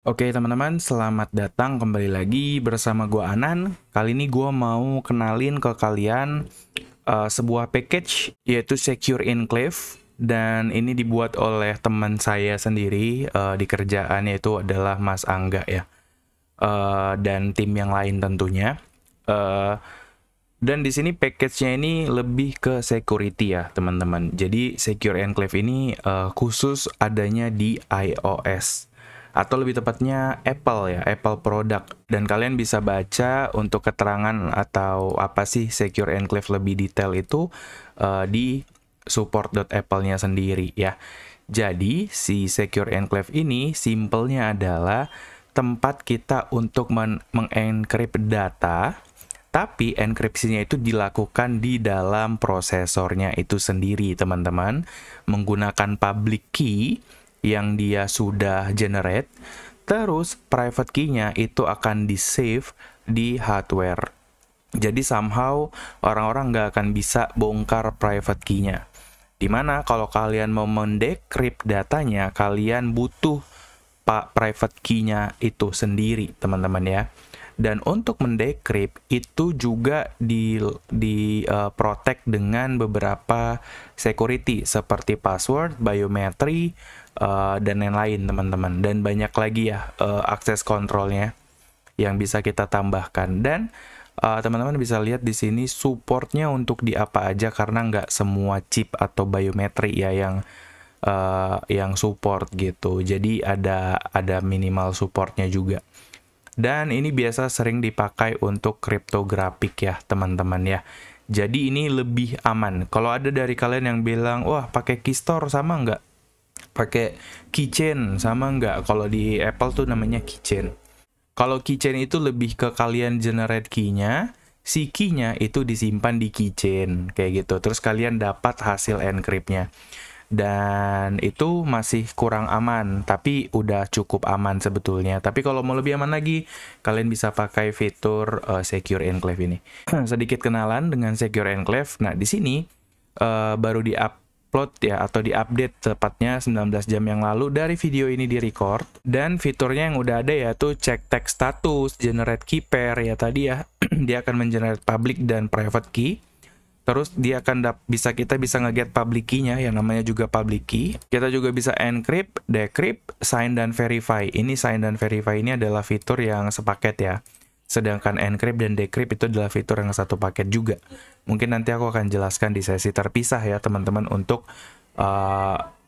Oke teman-teman, selamat datang kembali lagi bersama gua Anan. Kali ini gua mau kenalin ke kalian sebuah package yaitu Secure Enclave, dan ini dibuat oleh teman saya sendiri di kerjaan, yaitu adalah Mas Angga ya. Dan tim yang lain tentunya. Eh, dan di sini package-nya ini lebih ke security ya teman-teman. Jadi Secure Enclave ini khusus adanya di iOS, atau lebih tepatnya Apple ya, Apple product. Dan kalian bisa baca untuk keterangan atau apa sih Secure Enclave lebih detail itu di support.apple-nya sendiri ya. Jadi si Secure Enclave ini simpelnya adalah tempat kita untuk mengencrypt data, tapi enkripsinya itu dilakukan di dalam prosesornya itu sendiri, teman-teman, menggunakan public key yang dia sudah generate. Terus private key-nya itu akan di-save di hardware. Jadi somehow orang-orang nggak akan bisa bongkar private key-nya. Dimana kalau kalian mau mendecrypt datanya, kalian butuh private key-nya itu sendiri, teman-teman ya. Dan untuk mendecrypt itu juga protect dengan beberapa security seperti password, biometri, dan lain-lain teman-teman. Dan banyak lagi ya akses kontrolnya yang bisa kita tambahkan. Dan teman-teman bisa lihat di sini supportnya untuk di apa aja, karena nggak semua chip atau biometri ya yang support gitu. Jadi ada minimal supportnya juga. Dan ini biasa sering dipakai untuk cryptographic ya teman-teman ya. Jadi ini lebih aman. Kalau ada dari kalian yang bilang, wah pakai keystore sama nggak? Pakai keychain sama nggak? Kalau di Apple tuh namanya keychain. Kalau keychain itu lebih ke kalian generate key-nya, si key-nya itu disimpan di keychain kayak gitu. Terus kalian dapat hasil encrypt-nya. Dan itu masih kurang aman, tapi udah cukup aman sebetulnya. Tapi kalau mau lebih aman lagi, kalian bisa pakai fitur Secure Enclave ini. Sedikit kenalan dengan Secure Enclave. Nah, di sini baru di-upload ya, atau di-update tepatnya 19 jam yang lalu dari video ini di-record. Dan fiturnya yang udah ada yaitu check text status, generate key pair ya tadi ya. Dia akan mengenerate public dan private key. Terus dia akan kita bisa nge-get public key-nya yang namanya juga public key. Kita juga bisa encrypt, decrypt, sign dan verify. Ini sign dan verify ini adalah fitur yang sepaket ya. Sedangkan encrypt dan decrypt itu adalah fitur yang satu paket juga. Mungkin nanti aku akan jelaskan di sesi terpisah ya teman-teman untuk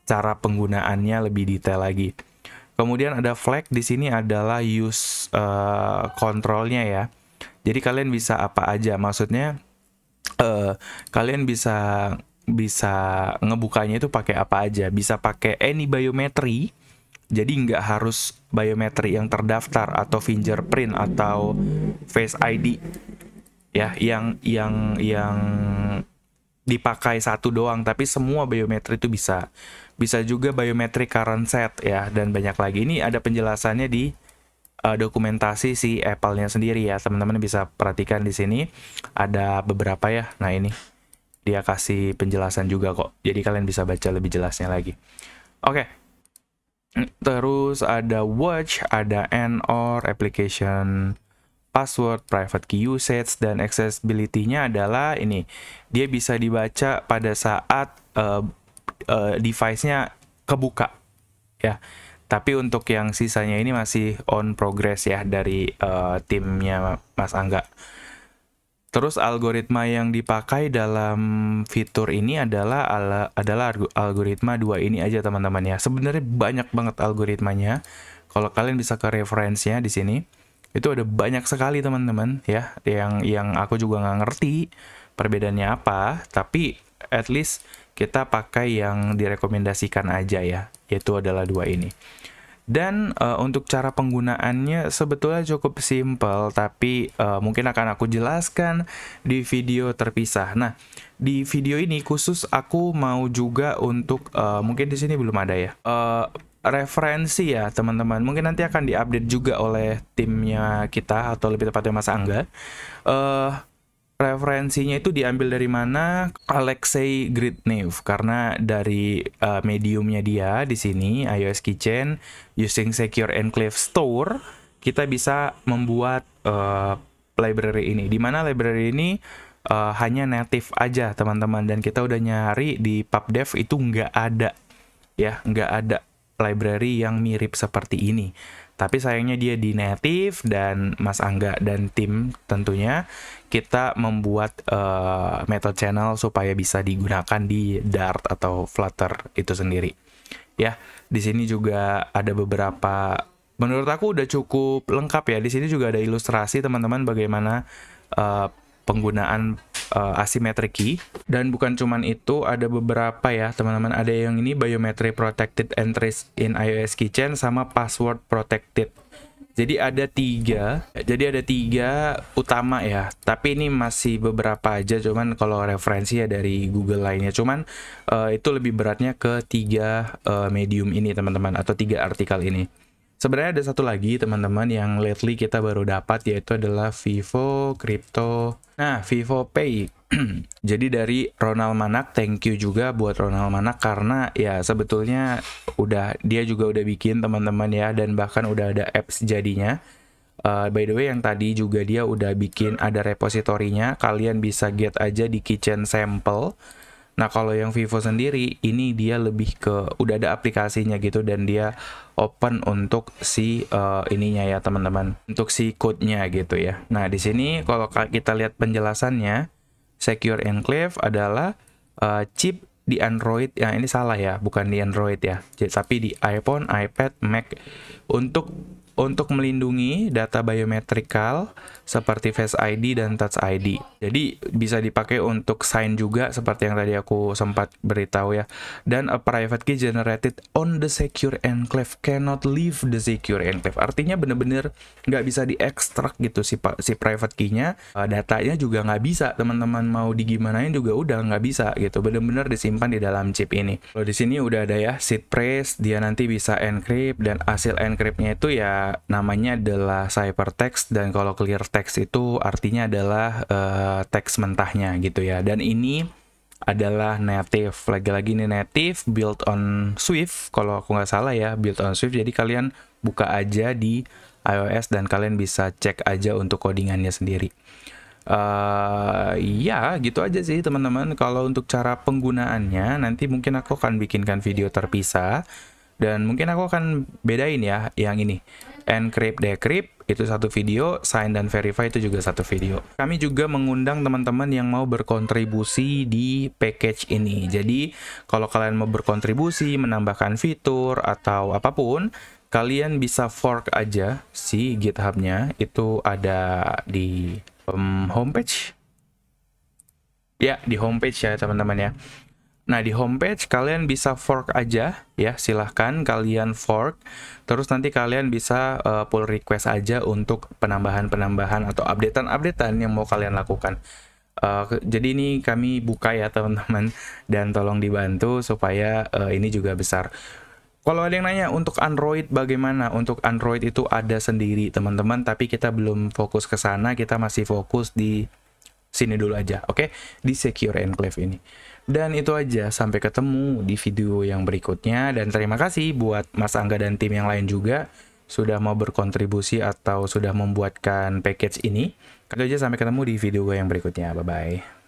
cara penggunaannya lebih detail lagi. Kemudian ada flag di sini adalah use control-nya ya. Jadi kalian bisa apa aja, maksudnya kalian bisa ngebukanya itu pakai apa aja. Bisa pakai any biometri, jadi nggak harus biometri yang terdaftar atau fingerprint atau face ID ya, yang dipakai satu doang, tapi semua biometri itu bisa juga biometri current set ya, dan banyak lagi. Ini ada penjelasannya di dokumentasi si Apple-nya sendiri ya, teman-teman bisa perhatikan di sini ada beberapa ya. Nah ini dia kasih penjelasan juga kok, jadi kalian bisa baca lebih jelasnya lagi. Oke, terus ada watch, ada and/or application, password, private key usage, dan accessibility-nya adalah ini, dia bisa dibaca pada saat device-nya kebuka ya. Tapi untuk yang sisanya ini masih on progress ya dari timnya Mas Angga. Terus algoritma yang dipakai dalam fitur ini adalah algoritma 2 ini aja teman-teman ya. Sebenarnya banyak banget algoritmanya. Kalau kalian bisa ke referensinya di sini, itu ada banyak sekali teman-teman ya, yang aku juga nggak ngerti perbedaannya apa, tapi at least kita pakai yang direkomendasikan aja ya, yaitu adalah 2 ini. Dan untuk cara penggunaannya sebetulnya cukup simple, tapi mungkin akan aku jelaskan di video terpisah. Nah, di video ini khusus aku mau juga untuk mungkin di sini belum ada ya. Referensi ya teman-teman. Mungkin nanti akan diupdate juga oleh timnya kita, atau lebih tepatnya Mas Angga. Referensinya itu diambil dari mana? Alexei Gridnev, karena dari mediumnya dia di sini iOS Keychain using Secure Enclave Store, kita bisa membuat library ini. Dimana library ini hanya native aja teman-teman, dan kita udah nyari di pubdev itu nggak ada ya, nggak ada library yang mirip seperti ini. Tapi sayangnya dia di native, dan Mas Angga dan tim tentunya kita membuat method channel supaya bisa digunakan di Dart atau Flutter itu sendiri. Ya, di sini juga ada beberapa, menurut aku udah cukup lengkap ya. Di sini juga ada ilustrasi teman-teman bagaimana penggunaan asymmetric key. Dan bukan cuman itu, ada beberapa ya teman-teman. Ada yang ini biometry protected entries in iOS Keychain sama password protected. Jadi ada tiga utama ya. Tapi ini masih beberapa aja, cuman kalau referensi ya dari Google lainnya. Cuman itu lebih beratnya ke tiga medium ini teman-teman, atau tiga artikel ini. Sebenarnya ada satu lagi teman-teman yang lately kita baru dapat, yaitu adalah Vivo Crypto. Nah, Vivo Pay. Jadi dari Ronald Manak, thank you juga buat Ronald Manak, karena ya sebetulnya dia juga udah bikin teman-teman ya, dan bahkan udah ada apps jadinya. By the way, yang tadi juga dia udah bikin ada repositorinya, kalian bisa get aja di Keychain Sample. Nah, kalau yang Vivo sendiri, ini dia lebih ke udah ada aplikasinya gitu, dan dia open untuk si ininya ya teman-teman, untuk si code-nya gitu ya. Nah, di sini kalau kita lihat penjelasannya, Secure Enclave adalah chip di Android, ya ini salah ya, bukan di Android ya, tapi di iPhone, iPad, Mac, untuk melindungi data biometrikal seperti Face ID dan Touch ID. Jadi bisa dipakai untuk sign juga seperti yang tadi aku sempat beritahu ya. Dan a private key generated on the secure enclave cannot leave the secure enclave. Artinya bener-bener nggak bisa diekstrak gitu si private key-nya. Datanya juga nggak bisa, teman-teman mau digimanain juga udah nggak bisa gitu. Bener-bener disimpan di dalam chip ini. Kalau di sini udah ada ya seed phrase, dia nanti bisa encrypt, dan hasil encrypt-nya itu ya namanya adalah ciphertext, dan kalau clear text itu artinya adalah teks mentahnya gitu ya. Dan ini adalah native, lagi-lagi ini native built on Swift kalau aku nggak salah ya, built on Swift. Jadi kalian buka aja di iOS dan kalian bisa cek aja untuk codingannya sendiri. Ya gitu aja sih teman-teman. Kalau untuk cara penggunaannya nanti mungkin aku akan bikinkan video terpisah, dan mungkin aku akan bedain ya, yang ini encrypt decrypt itu satu video, sign dan verify itu juga satu video. Kami juga mengundang teman-teman yang mau berkontribusi di package ini. Jadi kalau kalian mau berkontribusi, menambahkan fitur atau apapun, kalian bisa fork aja si GitHub-nya. Itu ada di homepage ya, di homepage ya teman-teman ya. Nah, di homepage kalian bisa fork aja ya, silahkan kalian fork. Terus nanti kalian bisa pull request aja untuk penambahan-penambahan atau updatean-updatean yang mau kalian lakukan. Jadi ini kami buka ya teman-teman, dan tolong dibantu supaya ini juga besar. Kalau ada yang nanya untuk Android bagaimana? Untuk Android itu ada sendiri teman-teman, tapi kita belum fokus ke sana, kita masih fokus di sini dulu aja, oke? Di Secure Enclave ini. Dan itu aja, sampai ketemu di video yang berikutnya, dan terima kasih buat Mas Angga dan tim yang lain juga sudah mau berkontribusi atau sudah membuatkan package ini. Itu aja, sampai ketemu di video yang berikutnya, bye-bye.